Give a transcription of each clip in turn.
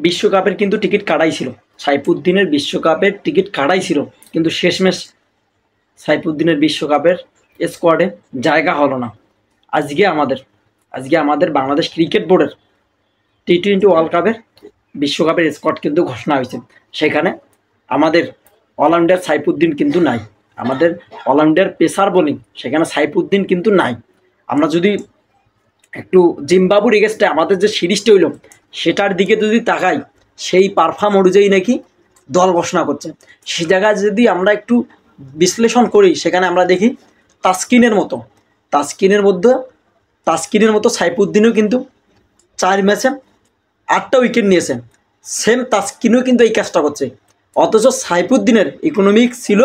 বিশ্বকাপের কিন্তু টিকিট কাটাই ছিল, সাইফুদ্দিনের বিশ্বকাপের টিকিট কাটাই ছিল, কিন্তু শেষমেশ সাইফুদ্দিনের বিশ্বকাপের স্কোয়াডে জায়গা হলো না। আজকে আমাদের বাংলাদেশ ক্রিকেট বোর্ডের টি-20 ওয়ার্ল্ড কাপের বিশ্বকাপের স্কোয়াড কিন্তু ঘোষণা হয়েছে। সেখানে আমাদের অলরাউন্ডার সাইফুদ্দিন কিন্তু নাই, আমাদের অলরাউন্ডার পেসার বোলিং সেখানে সাইফুদ্দিন কিন্তু নাই। আমরা যদি একটু জিম্বাবুর এগেস্টে আমাদের যে সিরিজটা হইল সেটার দিকে যদি তাকাই, সেই পারফর্ম অনুযায়ী নাকি দল ঘোষণা করছে। সে জায়গায় যদি আমরা একটু বিশ্লেষণ করি, সেখানে আমরা দেখি তাসকিনের মতো সাইফুদ্দিনও কিন্তু 4 ম্যাচে 8টা উইকেট নিয়েছে। সেম তাসকিনও কিন্তু এই কাজটা করছে, অথচ সাইফুদ্দিনের ইকোনমিক ছিল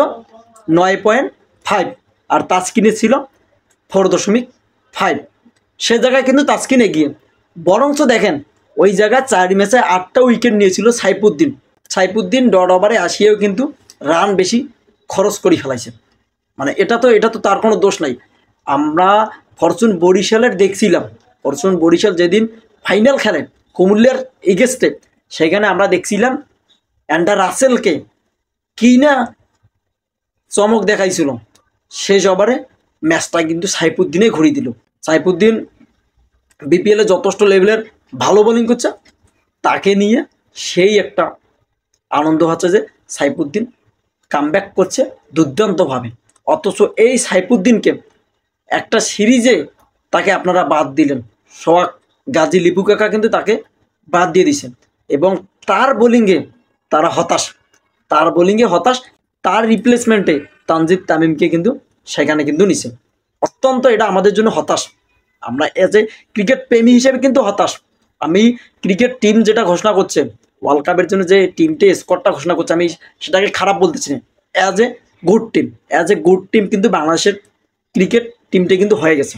9.5 আর তাসকিনের ছিল 4.5। সে জায়গায় কিন্তু তাসকিন এগিয়ে। বরঞ্চ দেখেন ওই জায়গায় 4 ম্যাচে 8টা উইকেট নিয়েছিল সাইফুদ্দিন ডট ওভারে আসিয়েও কিন্তু রান বেশি খরচ করে ফেলাইছে। মানে এটা তো তার কোনো দোষ নাই। আমরা ফরচুন বরিশাল যেদিন ফাইনাল খেলেন কুমিল্লার এগেস্টে, সেখানে আমরা দেখছিলাম অ্যান্ডার রাসেলকে কি না চমক দেখাইছিল। শেষ ওভারে ম্যাচটা কিন্তু সাইফুদ্দিনে ঘুরিয়ে দিল। সাইফুদ্দিন বিপিএলে যথেষ্ট লেভেলের ভালো বোলিং করছে, তাকে নিয়ে সেই একটা আনন্দ হচ্ছে যে সাইফুদ্দিন কামব্যাক করছে দুর্দান্তভাবে। অথচ এই সাইফুদ্দিনকে একটা সিরিজে তাকে আপনারা বাদ দিলেন, সোহাগ গাজী লিপু কাকা কিন্তু তাকে বাদ দিয়ে দিয়েছেন এবং তার বোলিংয়ে হতাশ। তার রিপ্লেসমেন্টে তানজিদ তামিমকে কিন্তু সেখানে কিন্তু নিছে। অত্যন্ত এটা আমাদের জন্য হতাশ। আমরা এজ এ ক্রিকেট প্রেমী হিসেবে কিন্তু হতাশ। আমি ক্রিকেট টিম যেটা ঘোষণা করছে ওয়ার্ল্ড কাপের জন্য, যে টিমটি স্কোয়াডটা ঘোষণা করছে, আমি সেটাকে খারাপ বলতেছি না। অ্যাজ এ গুড টিম কিন্তু বাংলাদেশের ক্রিকেট টিমটা কিন্তু হয়ে গেছে।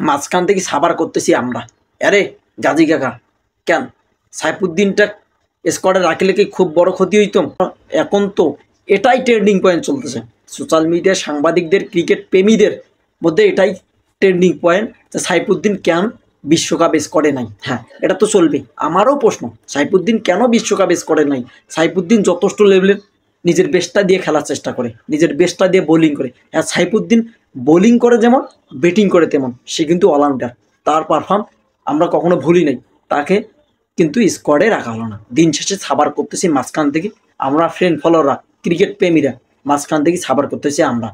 মাঝখান থেকে সাবার করতেছি আমরা, আরে গাজী কাকা কেন সাইফুদ্দিনটা স্কোয়াডে রাখলে কি খুব বড় ক্ষতি হইতো? এখন তো এটাই ট্রেন্ডিং পয়েন্ট চলতেছে সোশ্যাল মিডিয়ার সাংবাদিকদের, ক্রিকেট প্রেমীদের মধ্যে এটাই ট্রেন্ডিং পয়েন্ট যে সাইফুদ্দিন কেন বিশ্বকাপ স্কোয়াডে নাই। হ্যাঁ, এটা তো চলবে। আমারও প্রশ্ন, সাইফুদ্দিন কেন বিশ্বকাপ স্কোয়াডে নাই? সাইফুদ্দিন যথেষ্ট লেভেলের নিজের বেস্টটা দিয়ে খেলার চেষ্টা করে, নিজের বেস্টটা দিয়ে বোলিং করে। আর সাইফুদ্দিন বোলিং করে যেমন, ব্যাটিং করে তেমন, সে কিন্তু অলরাউন্ডার। তার পারফর্ম আমরা কখনো ভুলি নাই, তাকে কিন্তু স্কোয়াডে রাখা হলো না। দিন শেষে সাবার করতেছি মাঝখান থেকে আমরা, ফ্রেন্ড ফলোয়াররা, ক্রিকেট প্রেমীরা মাঝখান থেকে সাবার করতেছি আমরা।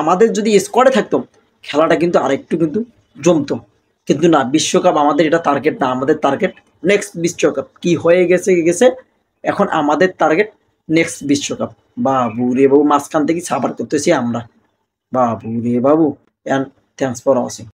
আমাদের যদি স্কোয়াডে থাকতো খেলাটা কিন্তু আরেকটু কিন্তু জমতো, কিন্তু না। বিশ্বকাপ আমাদের এটা টার্গেট না, আমাদের টার্গেট নেক্সট বিশ্বকাপ। কি হয়ে গেছে এখন আমাদের টার্গেট নেক্সট বিশ্বকাপ। বাবু রে বাবু, মাঝখান থেকে সাবার করতেছি আমরা, বাবু রে বাবু। And thanks for watching.